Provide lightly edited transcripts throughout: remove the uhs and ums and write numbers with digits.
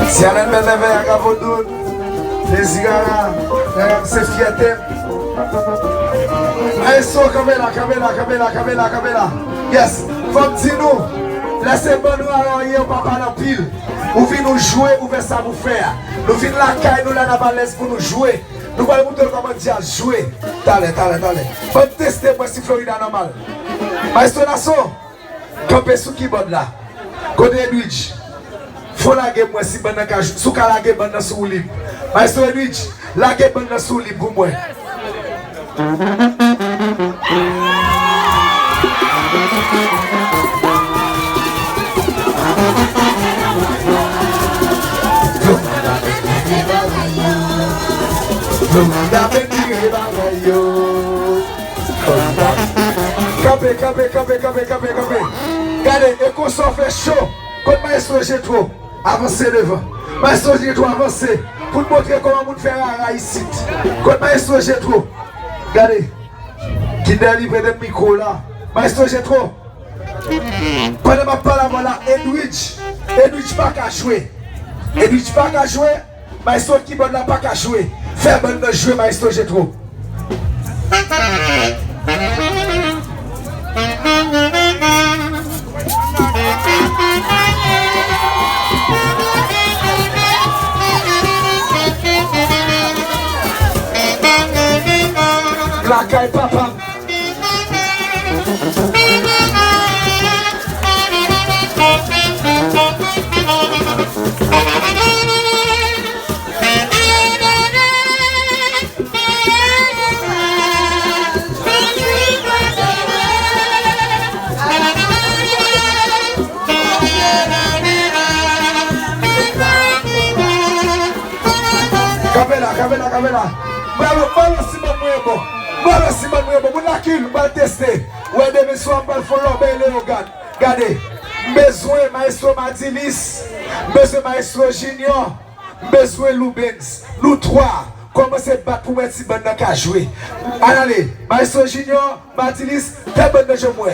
Si elle me lève à Gavodoun, les zigara, c'est fierté. Maestro, Kabela. Yes, faut dire nous, laissez-moi nous arriver au papa dans pile. Vous venez nous jouer, vous faites ça vous faire. Nous venons la caille, nous la navalaise pour nous jouer. Nous allons vous montrer comment dire jouer. Allez. Faut tester moi si Florida normal. Maestro Nasso, campez sous keyboard là. Côté Edwidge. Faut la gueule moi si bande ka sous ka la gueule bande sous libre. Maestro Edwidge, la gueule bande sous libre pour moi. Campé. Regardez, et qu'on s'en fait chaud. Quand Maestro j'ai trop, avancez devant. Maestro j'ai trop avancé. Pour te montrer comment on fait un ici. Quand Maestro j'ai trop. Regardez. Qui délivre le micro là. Maestro j'ai trop. Pendant ma parole là, Edwidge pas qu'à jouer. Maestro qui bonne là pas qu'à jouer. Fais bonne de jouer, Maestro j'ai trop. La caille papa. Kabela. Voilà si man vous la kill, vous allez tester. Ouais, des messieurs, on va follow les organes. Regardez, besoin Maestro Madilis, besoin Maestro Junior, besoin Lou Benz, Lou 3. Commencez à battre pour mettre si bon dans jouer. Allez, Maestro Junior, Madilis, très bon de jeu moi.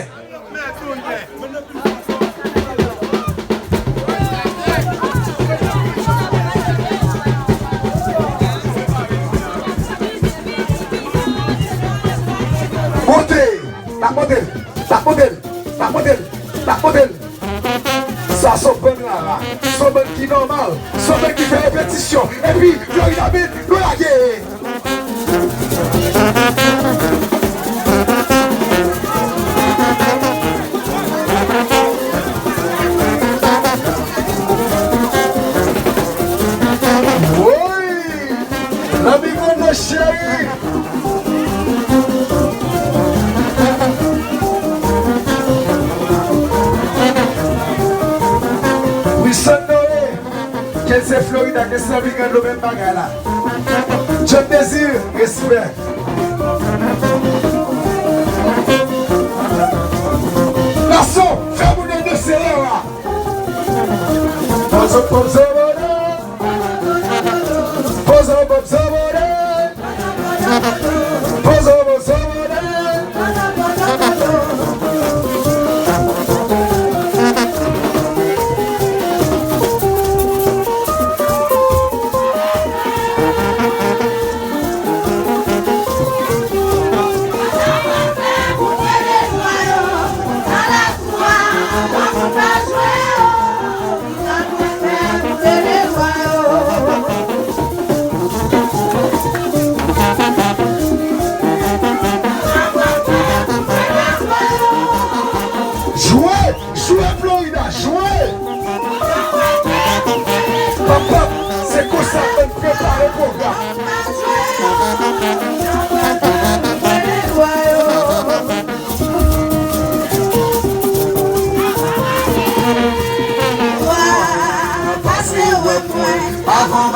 La modèle. Ça, son bon là, son bon qui normal, son bon qui fait répétition. Et puis, Florida Beat, nous la guerre. Oui, l'amigo de chéri. C'est Florida que c'est la vie de même bagarre là. Je désire respect. Nation, fais-moi de serrer là. Avant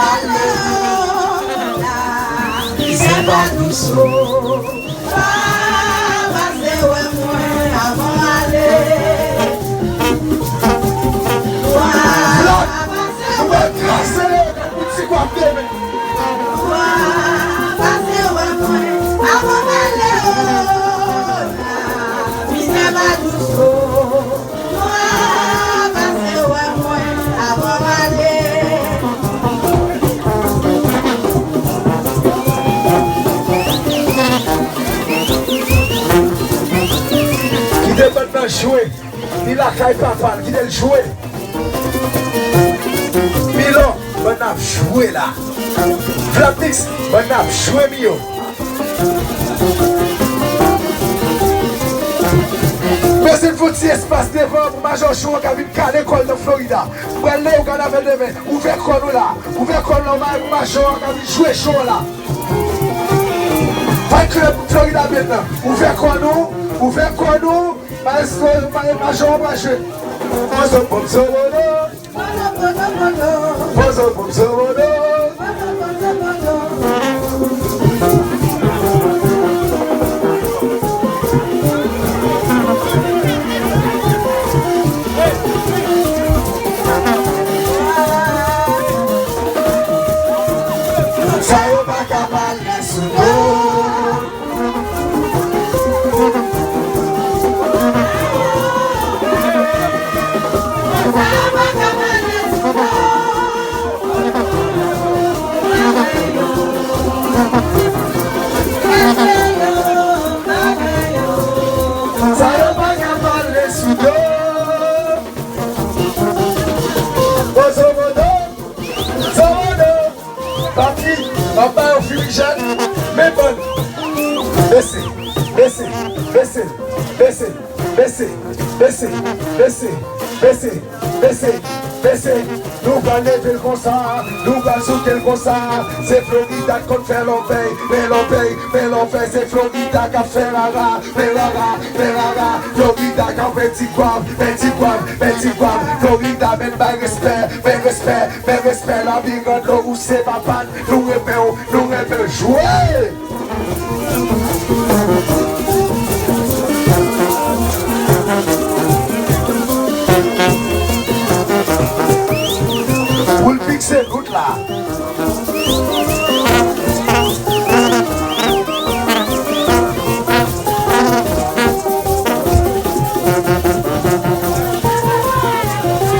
la caille papa qui est joué. Milo, on a joué là. Flapix, on a joué Mio. Mais c'est un petit espace devant pour Major Chou qui a vu à l'école de Florida. Vous allez au Canada demain, ouvrez nous là. Ouvrez nous là pour Major qui a vu jouer chaud là. Fight Club Florida maintenant. Ouvrez nous, Major va jouer. Pozo pom sobodo. Pozo pom sobodo. Sayo bakabal nesuno. Papa au fumigène, mais bon. Baissez. Nous allons lever le concert, nous allons sauter le concert. C'est Florida qu'on fait l'enveille, mais l'enveille, c'est Florida qui a fait la rare, Florida qui a fait petit guam, Florida, mais respect, la vie de l'eau où c'est papa, nous rêvons jouer. Vous le fixez, route là.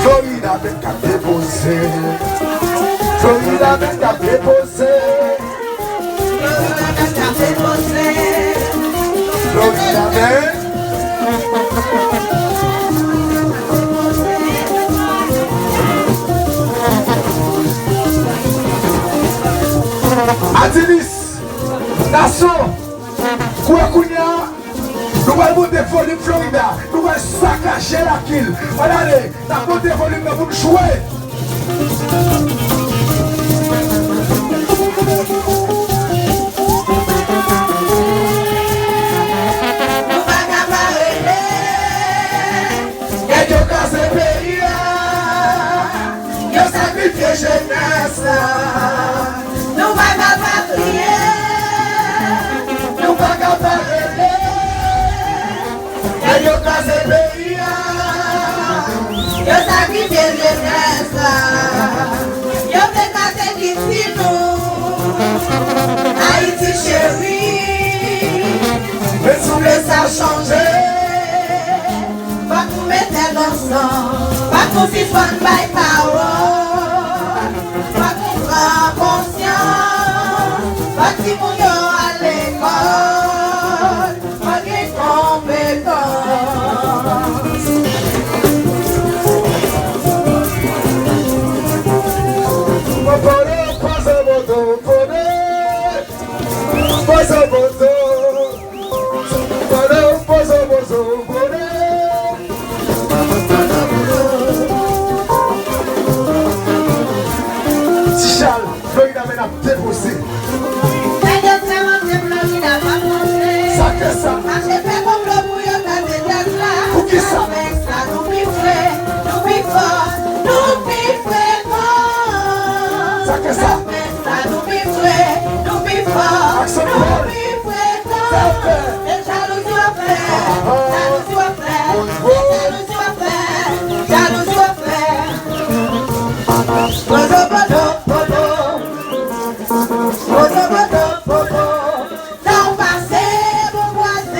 Florida ben qu'à déposer. Florida ben qu'à déposer. Florida ben. Adilis, Nassau, Kouakounia, nous allons monter volume Florida, nous allons saccager la kill. Allez, nous allons monter volume pour nous jouer. Jeunesse, nous va pas prier, nous va pas parler, et yo casé pays, yo sacrifié jeunesse, yo fait casser d'ici nous, Haïti chérie, mais tout ça changer, pas nous mettre ensemble, pas nous si fun by power. Conscience, pas si mon yo à l'école, pas de compétence. Florida mène à déposer. Ça pour qui ça? Ça que ça? Action Pozo bodo, popo, non passez, mon voisin.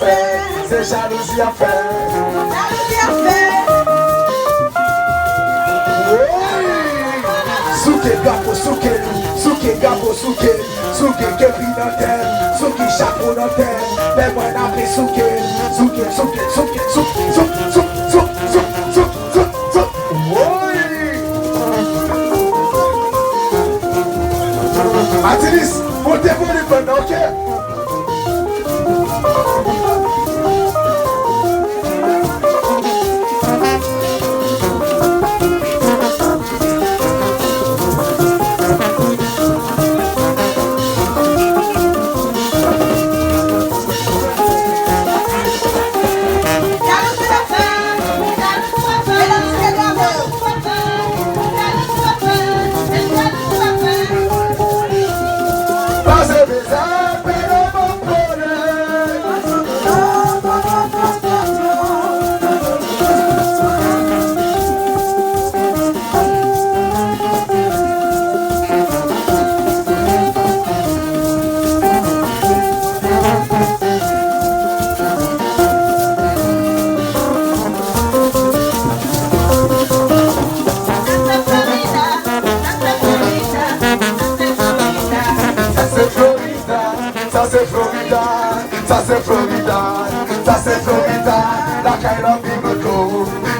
fait, c'est jalousie à faire. Souke gapo, souke gapo, souke kepi dans terre, souke chapeau dans terre, les mois d'après souke. Atilis, montez-vous les bonnes, ok?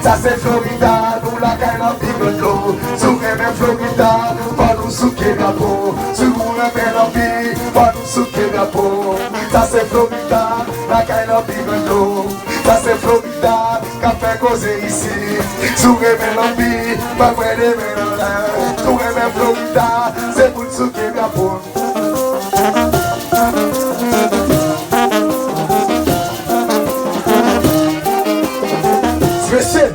Ça c'est Florida, nous la caille en bigoto. Sous même Florida, pas nous souquer la peau. Sous même l'empire, pas nous souquer la peau. Ça c'est Florida, la caille en bigoto. Ça c'est Florida, qu'a fait causer ici. Sous même l'empire, pas vrai de mélanger. Sous même Florida, c'est pour nous souquer la peau.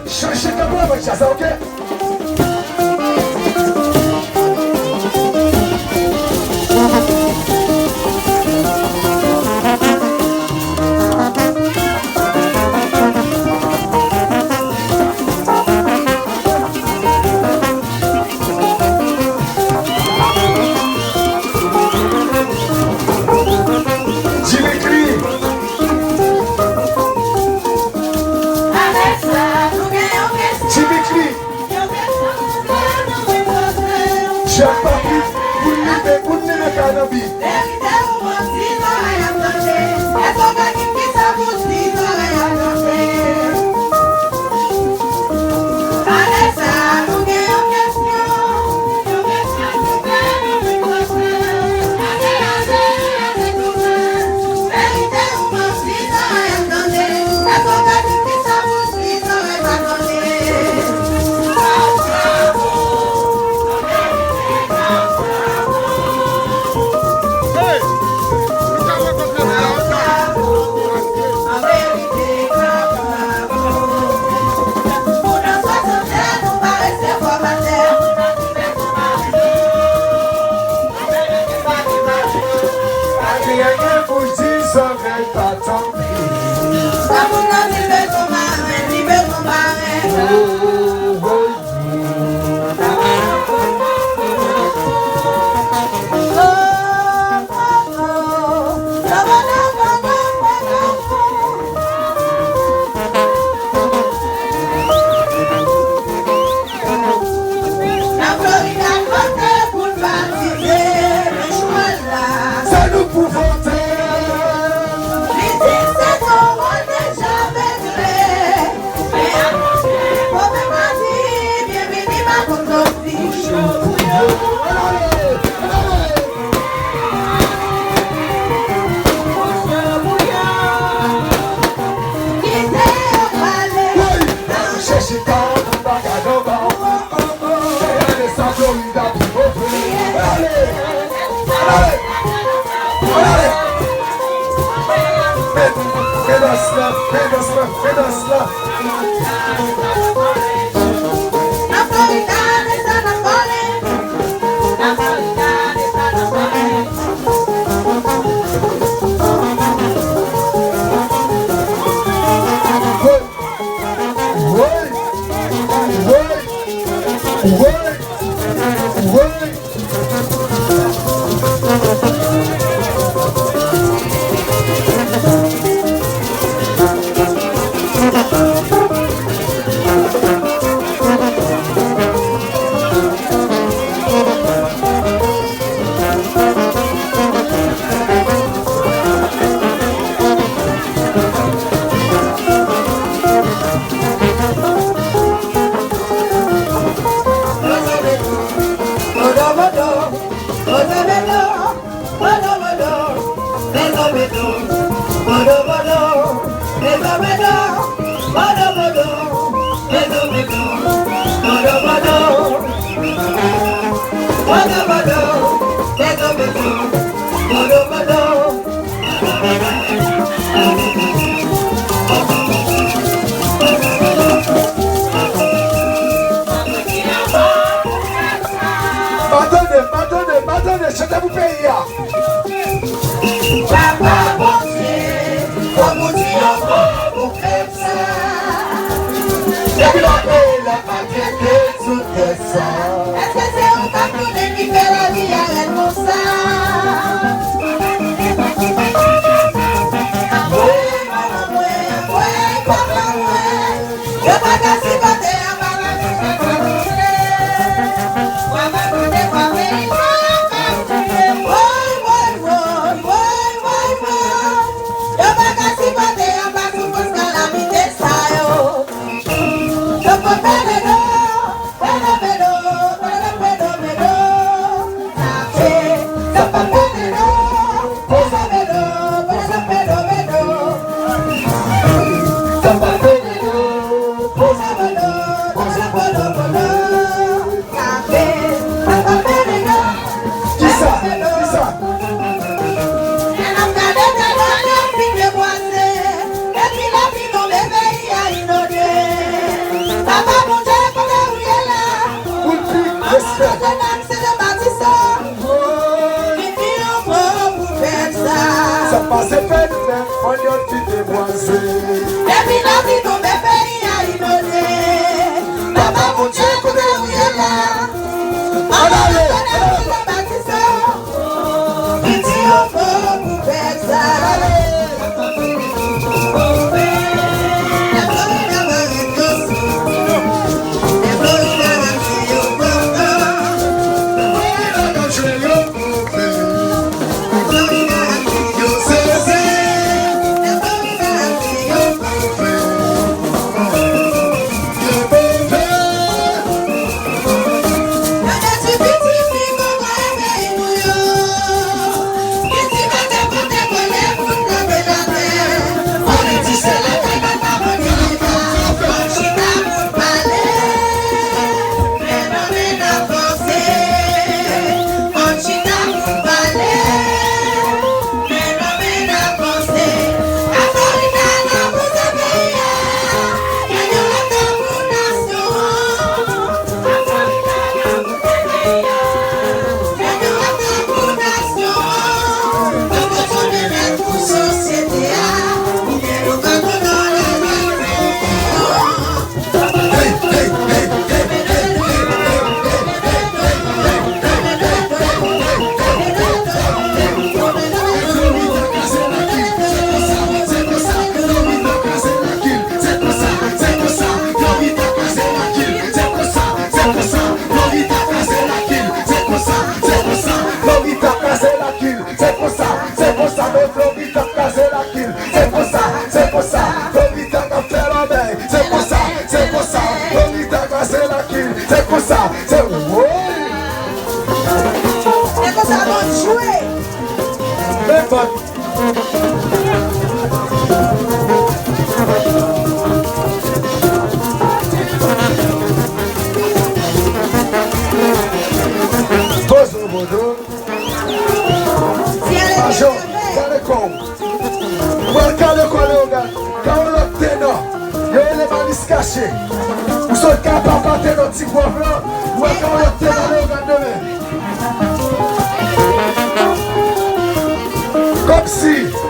Changez de moi avec ça, ok?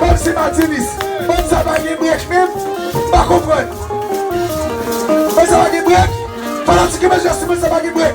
Comme si Martinis, comme ça va gagner break même, pas comprendre. Comme ça va gagner break, pendant que je suis ça va gagner break.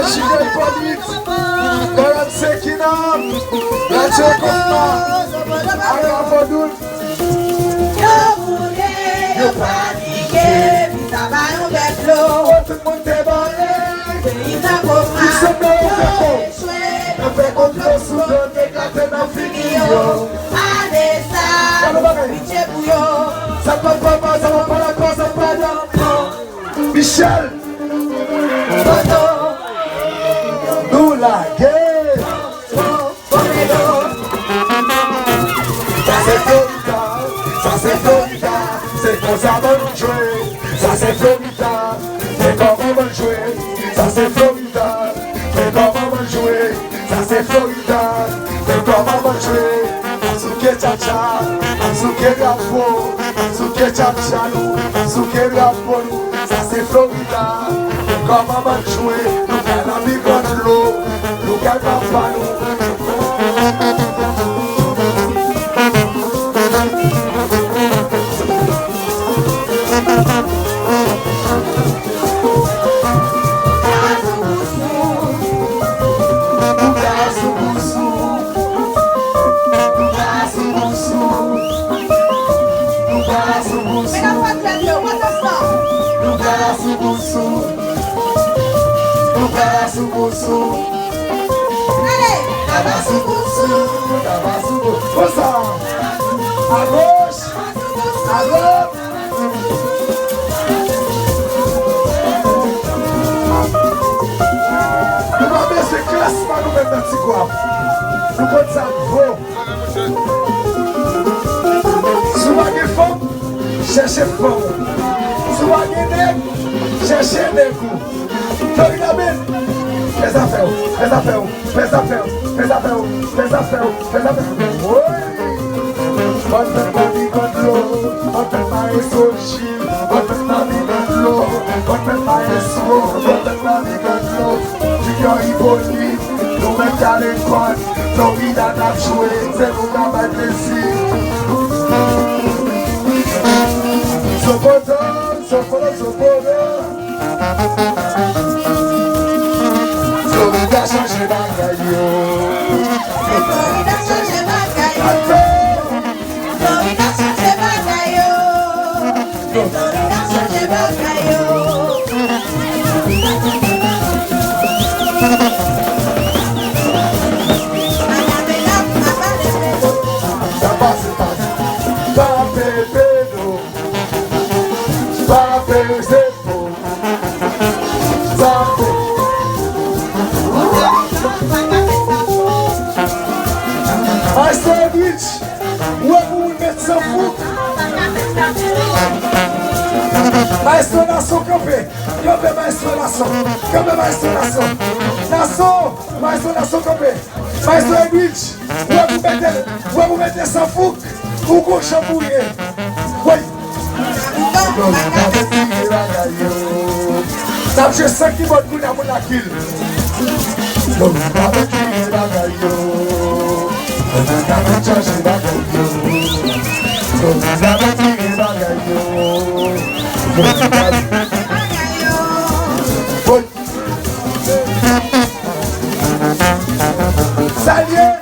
Chine Hippolyte, Madame Sekina, Radio Koma, Aga Fodoul. Yo voulais pratiquer, puis ça va nous mettre l'eau. Tout le monde est barré. Pays n'a pas mal. Ils sont bien Échoué. on fait complot sous l'eau, déclaté dans fini. Allez ça, pitié bouillon. Ça va pas mal, ça va pas la cause, ça va pas d'enfant. Michel, Photo, nous la guerre. Ça c'est Florida, ça c'est Florida. C'est comme ça qu'on va jouer. Ça c'est Florida, c'est comme on va jouer. Ça c'est Florida, c'est comme on va jouer. Ça c'est Florida, c'est comme on va jouer. Souké cha-cha, souké rapo, souké cha-cha nous, souké rapo nous. Ça c'est Florida, c'est comme on va jouer. Nous gagnons la vie contre l'eau, nous gagnons pas nous. allez, Força! À gauche! À droite! Nous allons baisser classement nous mettre dans le petit coin. Nous comptons ça gros. Si vous avez des femmes, cherchez femmes. Si vous avez des nègres, cherchez nègres. Florida Ben, fais affaire, fais affaire, fais affaire, fais affaire, fais affaire, fais affaire. Oui! On fait pas des contrôles, on fait pas des sochies, on fait pas des contrôles, on fait pas des soins, on fait pas des contrôles. Tu as Hippolyte, nous mettons à l'école, Florida n'a joué, c'est nous qui avons ici. Sopoto, sopoto, sopoto. Florida change bagaille yo. Florida change bagaille yo. Florida change bagaille yo. Florida change bagaille yo. Ça passe pas. Pas bébé d'eau. Pas bébé d'eau. Pas bébé. I said which? Where we met some food? Maestro Nação, campe, Maestro Nação, Maestro Nação, campe, Maestro Edwidge, where we met some food? Who go chambouiller? Oui. Ça je sais qui va nous avoir la kill. Salut.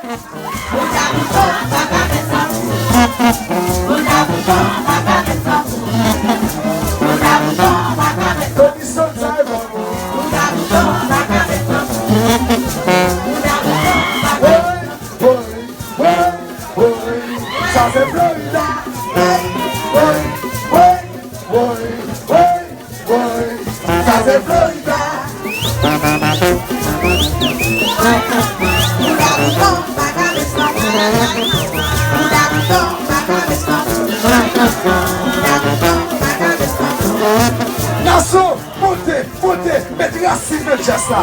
Ça c'est Florida. Ça c'est Florida. Nação, montez, mettez racine de Chassa.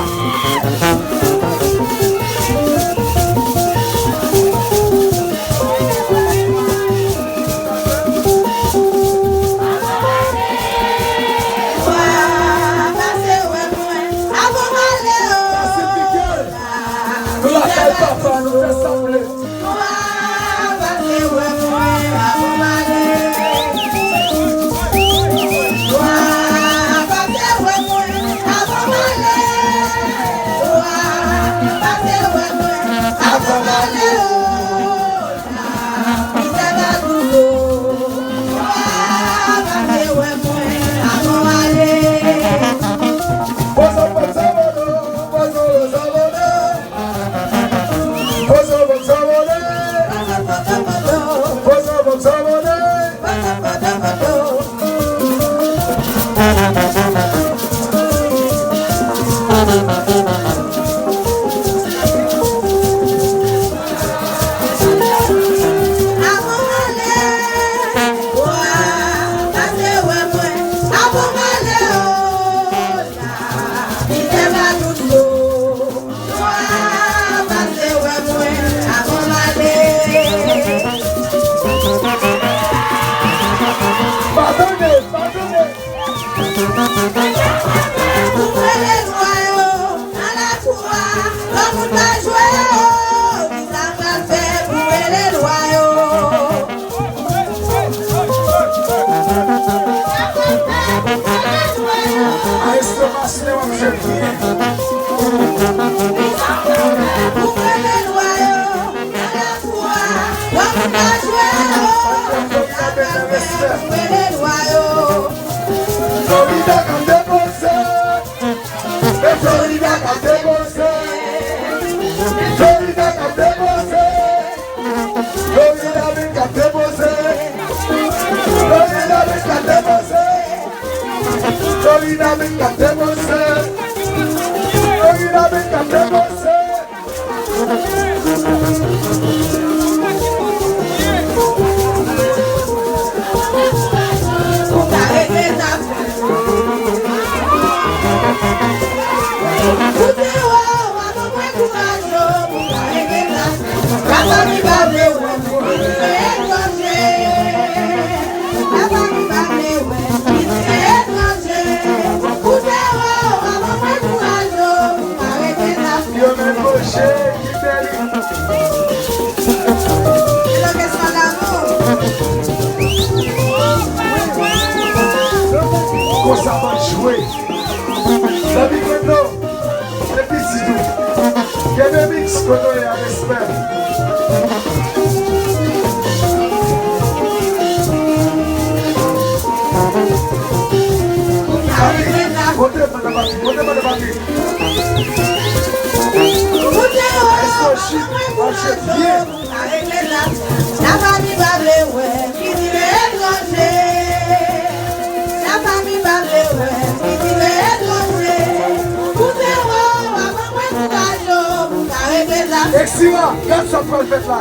Exira, regarde ça pour le fait là.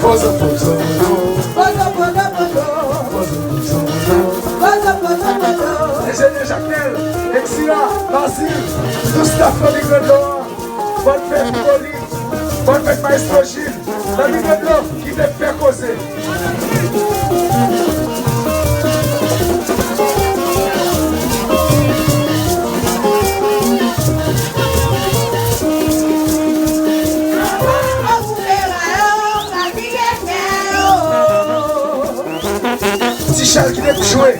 Pozo, pozo, pozo, pozo, pozo. Ingénieur Jacquel, Exira, Basile, tout staff dans l'Igredor. Bonne fête Poli, bonne fête Maestro Gilles. Dans l'Igredor, qui te fait causer. Charles qui vient de jouer.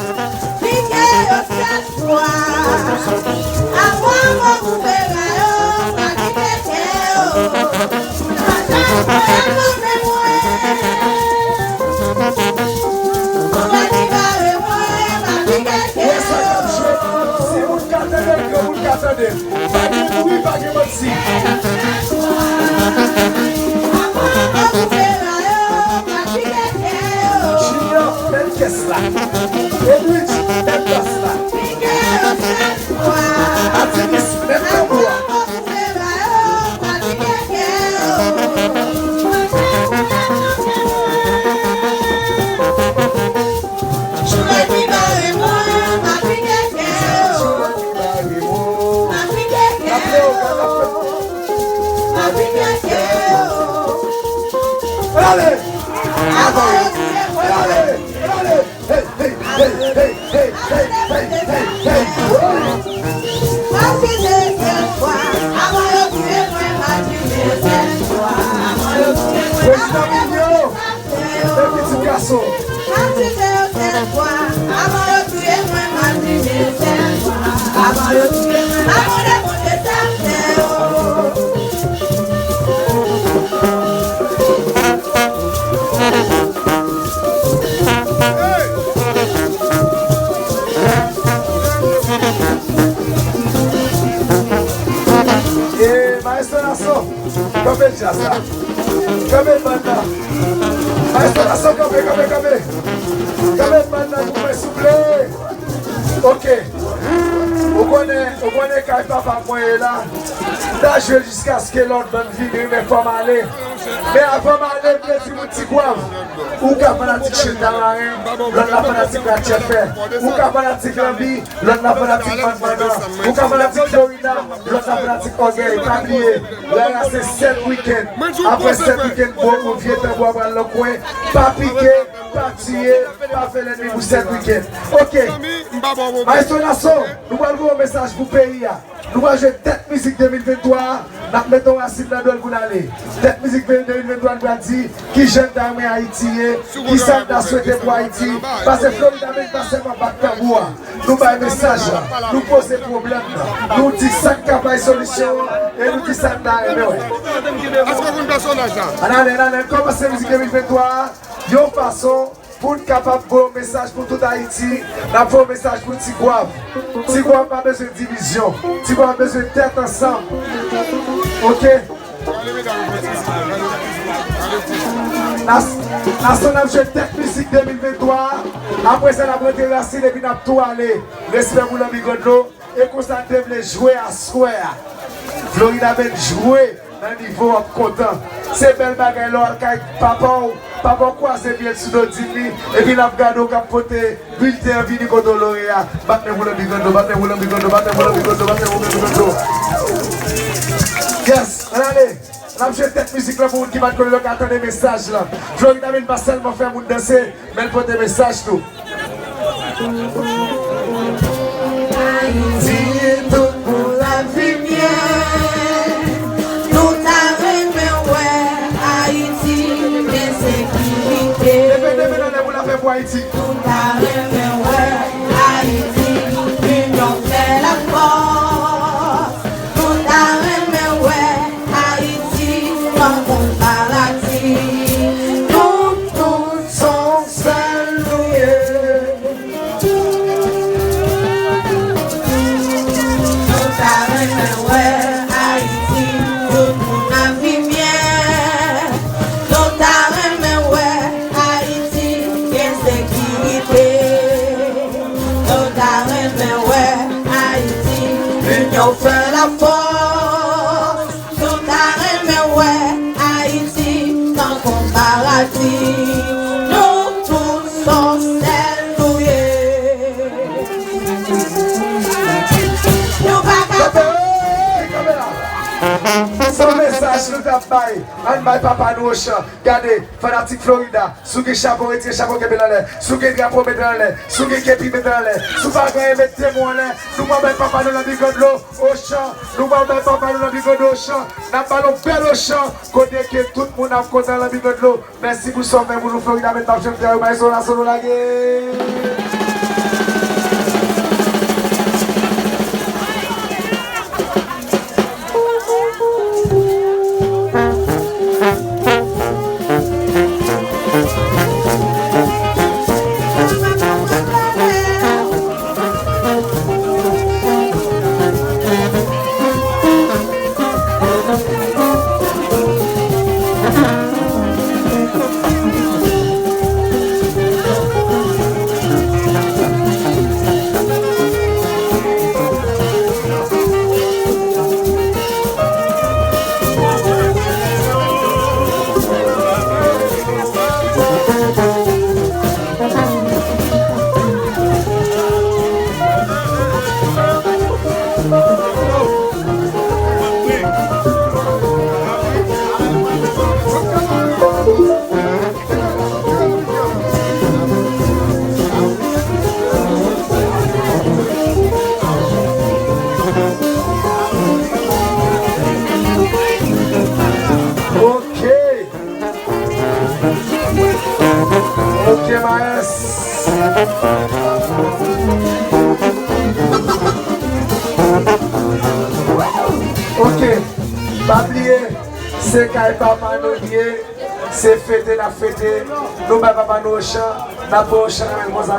Ok. Vous connaissez quand papa moi est là. Là, je vais jusqu'à ce que l'autre donne vie, mais faut m'aller. Mais avant m'aller, je vais dire un petit quoi. Ou qu'à fanatique chez Tamarin, l'autre la fanatique la Tcheffer. Ou qu'à fanatique la vie, l'autre la fanatique Manmana. Ou qu'à fanatique Florida, l'autre la fanatique Orgueil. Pas oublier, là, c'est 7 week-ends. Après 7 week-ends, on vient te voir dans le coin. Pas piquer. partir, pas faire l'ennemi pour cette week-end. Ok. Maestro Nassau, nous allons un message pour le pays. Nous allons jouer Tête Musique 2023. Nous mettons Racine dans le pour aller. Tête Musique 2023, nous allons dire qui jeune d'armée Haïti, qui s'en a souhaité pour Haïti. Parce que Floride a même passé ma bac tambour. Nous avons un message, nous posons problème. Nous disons ça qui a pas de solution et nous disons ça qui a pas de Est-ce que vous avez un personnage là? Allez, commencez Musique 2023. Yon façon pour être capable de faire un message pour tout Haïti, nous avons un message pour Tigouave. Tigouave n'a pas besoin de division. Tigouave a besoin de tête ensemble. Ok? National Jeu Tête Musique 2023. Après ça, nous avons été racines et puis nous avons tout allé. Respect pour l'ami Godlo. Et qu'on s'en devait jouer à square. Floride a même joué dans le niveau content. C'est belle bagaille là, papa croise bien sur notre dîner. Et puis nous avons gardé au capoté, bulletin vini contre l'Oréa. Battez-vous le bigondo, battez-vous le bigondo, battez-vous le bigondo, battez-vous le bigondo. Yes, allez. Nous avons joué Tête Musique là pour vous qui va connaître le carton des messages là. Floride a même pas seulement fait vous danser, mais elle porte des messages tout. Haïti, tout pour la vie mienne. Nous t'avons fait ouais, Haïti, l'insécurité. Vous l'avez pour Haïti. Nous t'avons fait ouais, Haïti, l'union fait la force. Nous t'avons fait ouais, Haïti, sans comparatif. Nous tous sommes salués. On fait la force, tout arrête, mais ouais, Haïti, sans comparatif, nous tous sommes salués. Nous pas son message nous t'a bail, on bail papa nous au champ. Regardez, fanatique Florida, sous qui chapeau retire chapeau qui met dans l'air, sous qui drapeau met dans l'air, sous qui képi met dans l'air, sous pas gagner mettre témoin là, nous pas mettre papa nous la bigote l'eau au champ, nous pas mettre papa nous la bigote au champ, n'a ballon bel au champ, côté que tout le monde a content la bigote l'eau. Merci pour son même pour nous Florida mettre en champ de mais son la solo la guerre. C'est quand papa nous dit, c'est fêter la fête, nous mettons papa nous au champ, nous avons au champ, goza.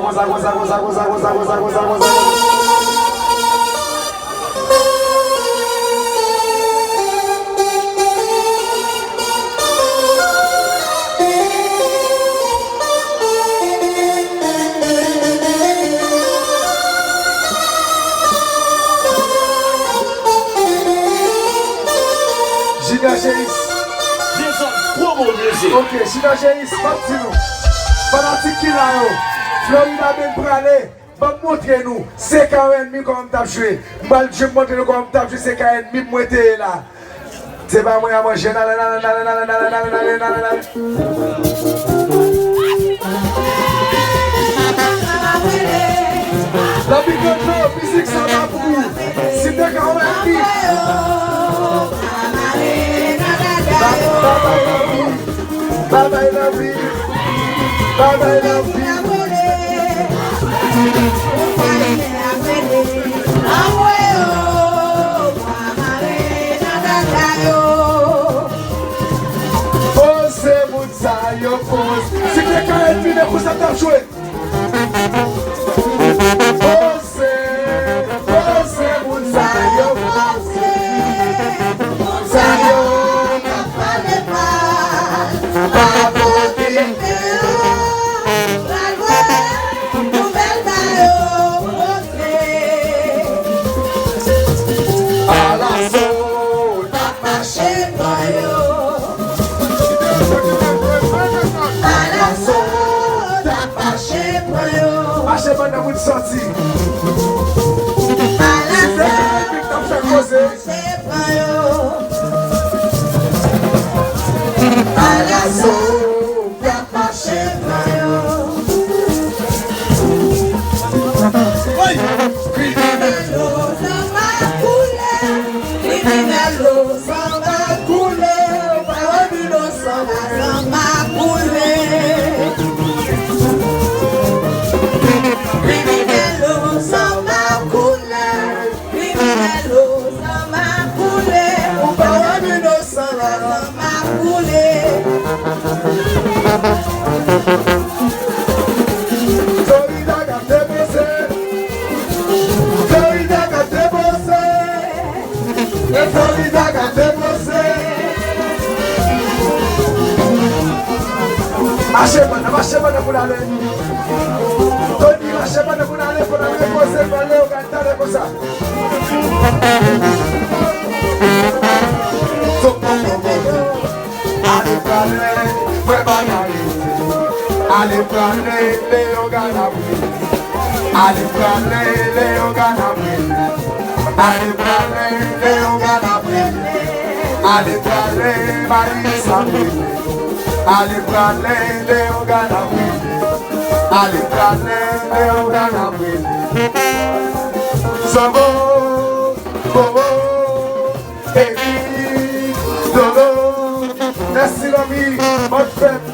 Ok, si nous j'ai parti-nous. Fanatique qui là, Florida même pour aller, va montrer nous, c'est quand ennemi comme t'as joué. Je vais montrer nous comme t'as joué, c'est quand ennemi moi t'es là. C'est pas moi à manger, Baba I love you. Baba I love you. Pose Moutayo, pose. Si quelqu'un est venu pour ça, t'as joué. Pose Moutayo, pose. Moutayo, Marchez pas dans votre sortie. Marchez pas pour aller. Tony, marchez pas pour aller pour aller poser pour aller au cantar comme ça. Allez parler, allez parler, Léo Ganabri. Allez parler, Léo Ganabri. Allez parler, Léo Ganabri. Allez parler, Marie Sabri. Allez parler, Léo Ganabri. Allez parler, Léo Ganabri. Sabo, Bobo, Evi, Dodo. Merci l'ami, bonne fête.